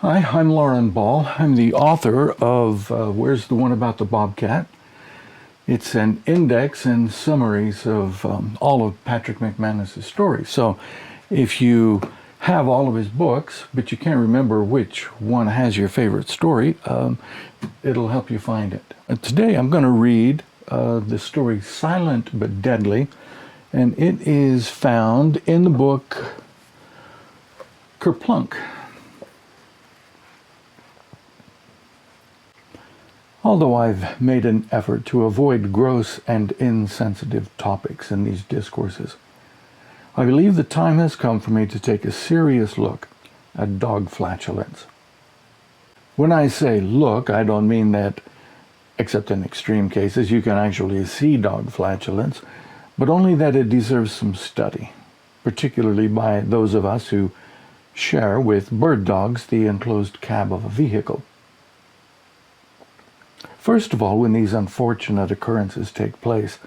Hi, I'm Lauren Ball. I'm the author of Where's the One About the Bobcat? It's an index and summaries of all of Patrick McManus' stories. So if you have all of his books, but you can't remember which one has your favorite story, it'll help you find it. Today I'm going to read the story Silent but Deadly, and it is found in the book Kerplunk. Although I've made an effort to avoid gross and insensitive topics in these discourses, I believe the time has come for me to take a serious look at dog flatulence. When I say look, I don't mean that, except in extreme cases, you can actually see dog flatulence, but only that it deserves some study, particularly by those of us who share with bird dogs the enclosed cab of a vehicle. First of all, when these unfortunate occurrences take place,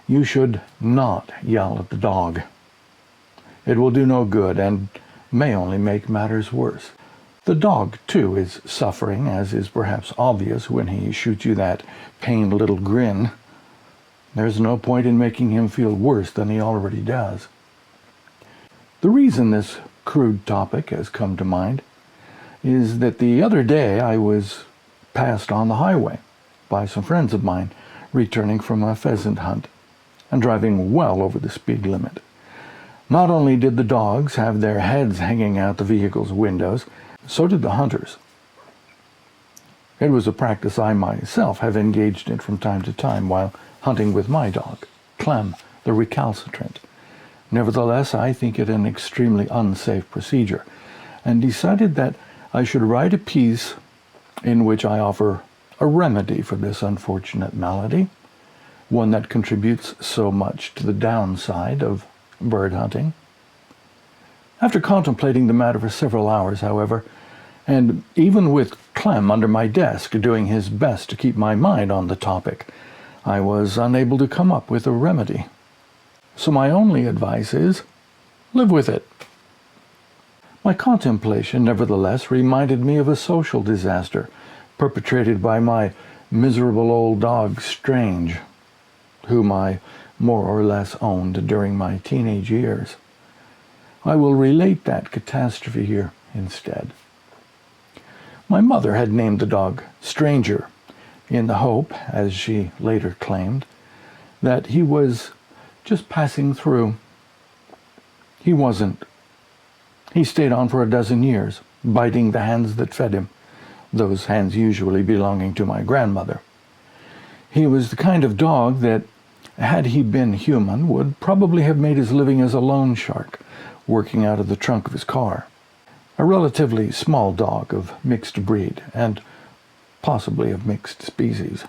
you should not yell at the dog. It will do no good and may only make matters worse. The dog, too, is suffering, as is perhaps obvious when he shoots you that pained little grin. There's no point in making him feel worse than he already does. The reason this crude topic has come to mind is that the other day I was passed on the highway by some friends of mine returning from a pheasant hunt and driving well over the speed limit. Not only did the dogs have their heads hanging out the vehicle's windows, so did the hunters. It was a practice I myself have engaged in from time to time while hunting with my dog, Clem, the recalcitrant. Nevertheless, I think it an extremely unsafe procedure, and decided that I should write a piece in which I offer a remedy for this unfortunate malady, one that contributes so much to the downside of bird hunting. After contemplating the matter for several hours, however, and even with Clem under my desk doing his best to keep my mind on the topic, I was unable to come up with a remedy. So my only advice is, live with it. My contemplation, nevertheless, reminded me of a social disaster perpetrated by my miserable old dog, Strange, whom I more or less owned during my teenage years. I will relate that catastrophe here instead. My mother had named the dog Stranger in the hope, as she later claimed, that he was just passing through. He wasn't. He stayed on for a dozen years, biting the hands that fed him, those hands usually belonging to my grandmother. He was the kind of dog that, had he been human, would probably have made his living as a loan shark, working out of the trunk of his car. A relatively small dog of mixed breed, and possibly of mixed species.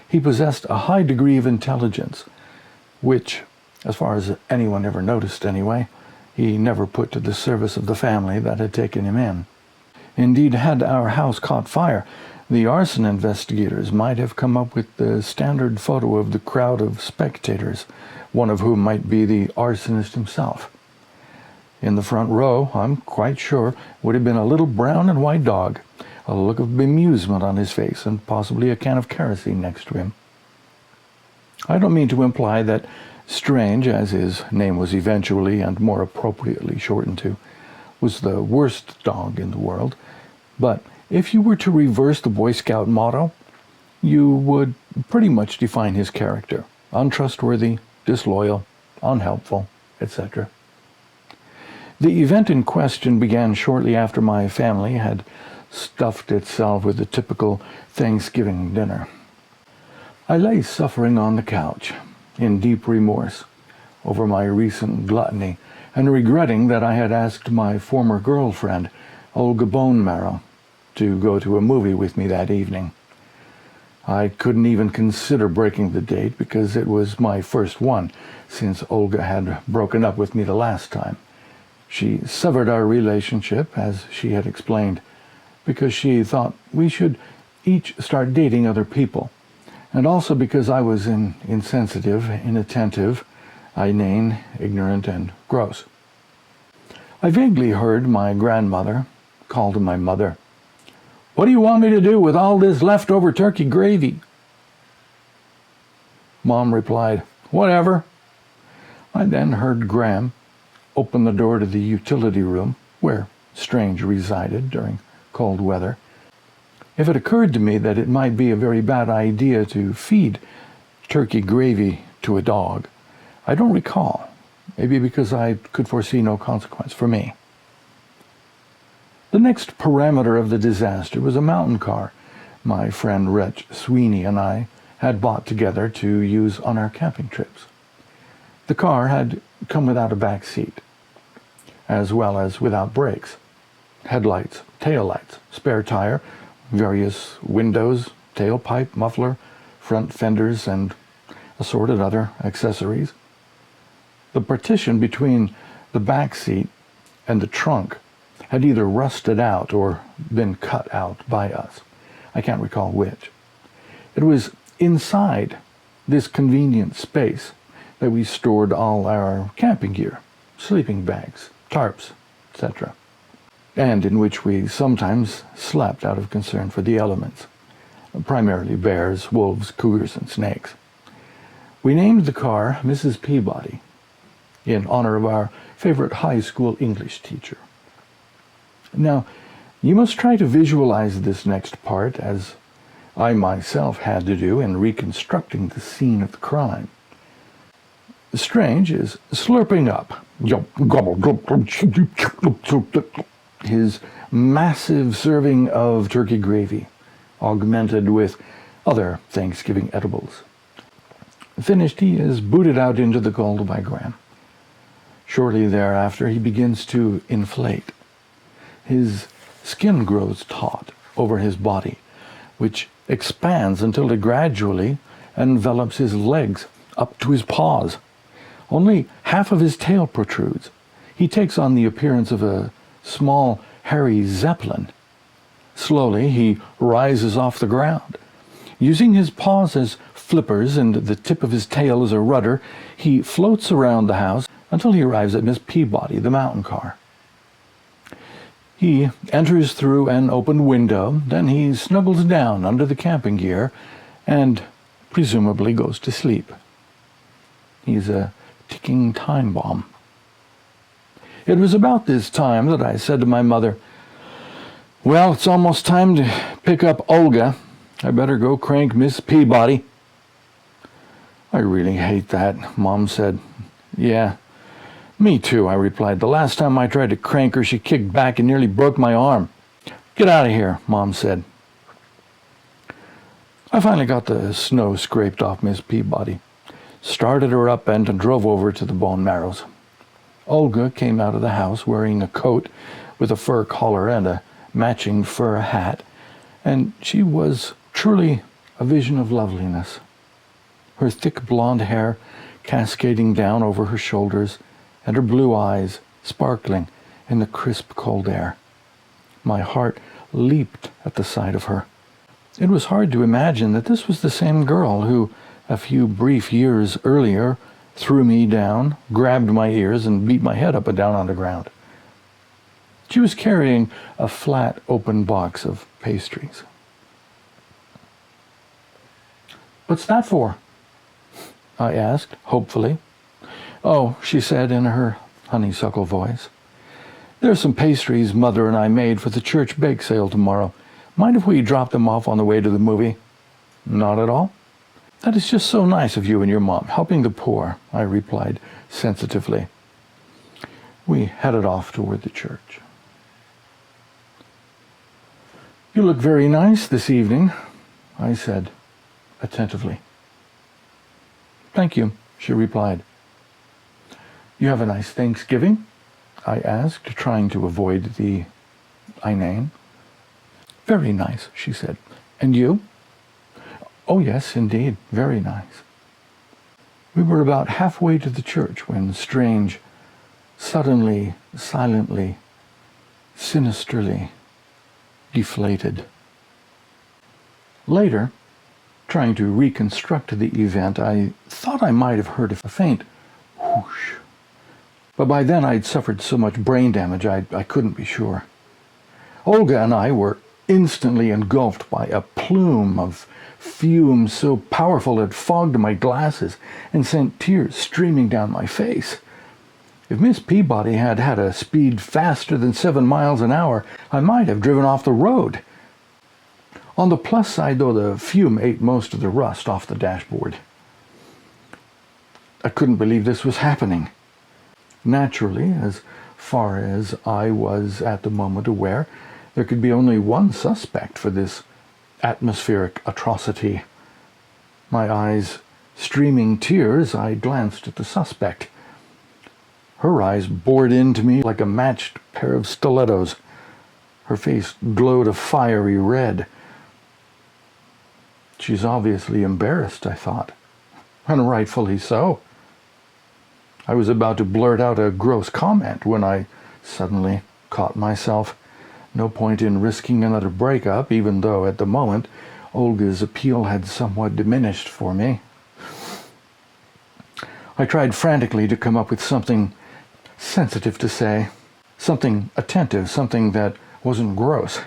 He possessed a high degree of intelligence, which, as far as anyone ever noticed anyway, he never put to the service of the family that had taken him in. Indeed, had our house caught fire, the arson investigators might have come up with the standard photo of the crowd of spectators, one of whom might be the arsonist himself. In the front row, I'm quite sure, would have been a little brown and white dog, a look of bemusement on his face, and possibly a can of kerosene next to him. I don't mean to imply that Strange, as his name was eventually and more appropriately shortened to, was the worst dog in the world, but if you were to reverse the Boy Scout motto, you would pretty much define his character: untrustworthy, disloyal, unhelpful, etc. The event in question began shortly after my family had stuffed itself with the typical Thanksgiving dinner. I lay suffering on the couch, in deep remorse over my recent gluttony, and regretting that I had asked my former girlfriend, Olga Bonemarrow, to go to a movie with me that evening. I couldn't even consider breaking the date because it was my first one since Olga had broken up with me the last time. She severed our relationship, as she had explained, because she thought we should each start dating other people, and also because I was insensitive, inattentive, inane, ignorant, and gross. I vaguely heard my grandmother, called to my mother. "What do you want me to do with all this leftover turkey gravy?" Mom replied, "Whatever." I then heard Graham open the door to the utility room, where Strange resided during cold weather. If it occurred to me that it might be a very bad idea to feed turkey gravy to a dog, I don't recall, maybe because I could foresee no consequence for me. The next parameter of the disaster was a mountain car my friend Rich Sweeney and I had bought together to use on our camping trips. The car had come without a back seat, as well as without brakes, headlights, taillights, spare tire, various windows, tailpipe, muffler, front fenders, and assorted other accessories. The partition between the back seat and the trunk had either rusted out or been cut out by us. I can't recall which. It was inside this convenient space that we stored all our camping gear, sleeping bags, tarps, etc., and in which we sometimes slept out of concern for the elements, primarily bears, wolves, cougars, and snakes. We named the car Mrs. Peabody, in honor of our favorite high school English teacher. Now, you must try to visualize this next part, as I myself had to do in reconstructing the scene of the crime. Strange is slurping up his massive serving of turkey gravy, augmented with other Thanksgiving edibles. Finished, he is booted out into the cold by Graham. Shortly thereafter, he begins to inflate. His skin grows taut over his body, which expands until it gradually envelops his legs up to his paws. Only half of his tail protrudes. He takes on the appearance of a small, hairy zeppelin. Slowly, he rises off the ground. Using his paws as flippers and the tip of his tail as a rudder, he floats around the house until he arrives at Miss Peabody, the mountain car. He enters through an open window, then he snuggles down under the camping gear and presumably goes to sleep. He's a ticking time bomb. It was about this time that I said to my mother, "Well, it's almost time to pick up Olga. I better go crank Miss Peabody." "I really hate that," Mom said. "Yeah, me too," I replied. "The last time I tried to crank her, she kicked back and nearly broke my arm." "Get out of here," Mom said. I finally got the snow scraped off Miss Peabody, started her up, and drove over to the Bonemarrows. Olga came out of the house wearing a coat with a fur collar and a matching fur hat, and she was truly a vision of loveliness. Her thick blonde hair cascading down over her shoulders, and her blue eyes sparkling in the crisp cold air. My heart leaped at the sight of her. It was hard to imagine that this was the same girl who, a few brief years earlier, threw me down, grabbed my ears, and beat my head up and down on the ground. She was carrying a flat, open box of pastries. "What's that for?" I asked, hopefully. "Oh," she said in her honeysuckle voice, "there's some pastries Mother and I made for the church bake sale tomorrow. Mind if we drop them off on the way to the movie?" "Not at all. That is just so nice of you and your mom, helping the poor," I replied sensitively. We headed off toward the church. "You look very nice this evening," I said attentively. "Thank you," she replied. "You have a nice Thanksgiving?" I asked, trying to avoid the inane. "Very nice," she said. "And you?" "Oh, yes, indeed, very nice." We were about halfway to the church when Strange suddenly, silently, sinisterly deflated. Later, trying to reconstruct the event, I thought I might have heard a faint whoosh. But by then I'd suffered so much brain damage I couldn't be sure. Olga and I were instantly engulfed by a plume of fumes so powerful it fogged my glasses and sent tears streaming down my face. If Miss Peabody had had a speed faster than 7 miles an hour, I might have driven off the road. On the plus side, though, the fume ate most of the rust off the dashboard. I couldn't believe this was happening. Naturally, as far as I was at the moment aware, there could be only one suspect for this atmospheric atrocity. My eyes streaming tears, I glanced at the suspect. Her eyes bored into me like a matched pair of stilettos. Her face glowed a fiery red. She's obviously embarrassed, I thought, and rightfully so. I was about to blurt out a gross comment when I suddenly caught myself. No point in risking another breakup, even though at the moment Olga's appeal had somewhat diminished for me. I tried frantically to come up with something sensitive to say, something attentive, something that wasn't gross.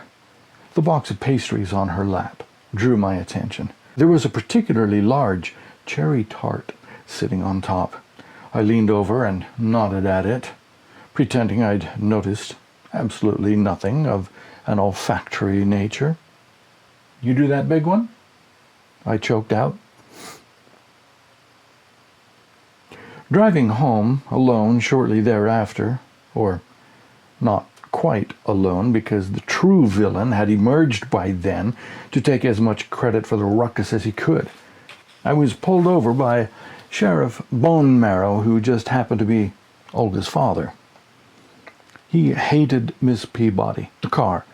The box of pastries on her lap drew my attention. There was a particularly large cherry tart sitting on top. I leaned over and nodded at it, pretending I'd noticed absolutely nothing of an olfactory nature. "You do that big one?" I choked out. Driving home alone shortly thereafter, or not quite alone because the true villain had emerged by then to take as much credit for the ruckus as he could, I was pulled over by Sheriff Bonemarrow, who just happened to be Olga's father. He hated Miss Peabody, the car,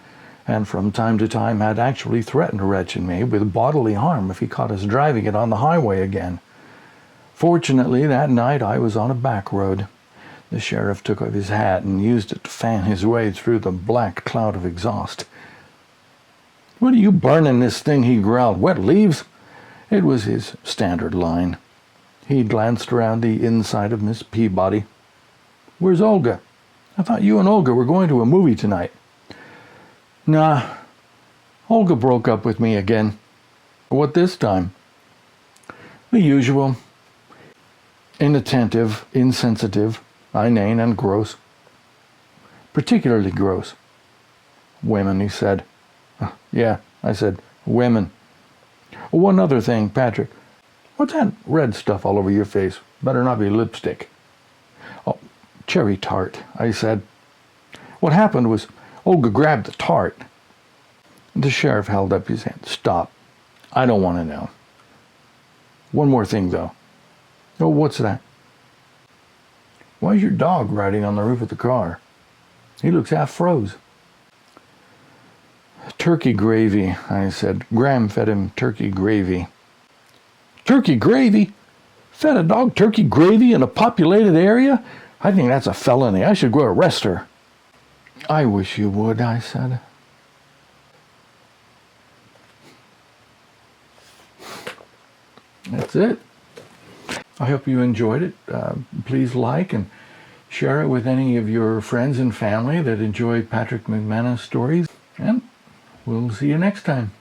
and from time to time had actually threatened Reg and me with bodily harm if he caught us driving it on the highway again. Fortunately, that night I was on a back road. The sheriff took off his hat and used it to fan his way through the black cloud of exhaust. "What are you burning this thing?" he growled. "Wet leaves?" It was his standard line. He glanced around the inside of Miss Peabody. "Where's Olga? I thought you and Olga were going to a movie tonight." "Nah, Olga broke up with me again." "What this time?" "The usual. Inattentive, insensitive, inane, and gross. Particularly gross." "Women," he said. "Yeah," I said, "women. One other thing, Patrick. What's that red stuff all over your face? Better not be lipstick." "Oh, cherry tart," I said. "What happened was Olga grabbed the tart." The sheriff held up his hand. "Stop. I don't want to know. One more thing, though." "Oh, what's that?" "Why's your dog riding on the roof of the car? He looks half froze." "Turkey gravy," I said. "Graham fed him turkey gravy." "Turkey gravy? Fed a dog turkey gravy in a populated area? I think that's a felony. I should go arrest her." "I wish you would," I said. That's it. I hope you enjoyed it. Please like and share it with any of your friends and family that enjoy Patrick McManus stories. And we'll see you next time.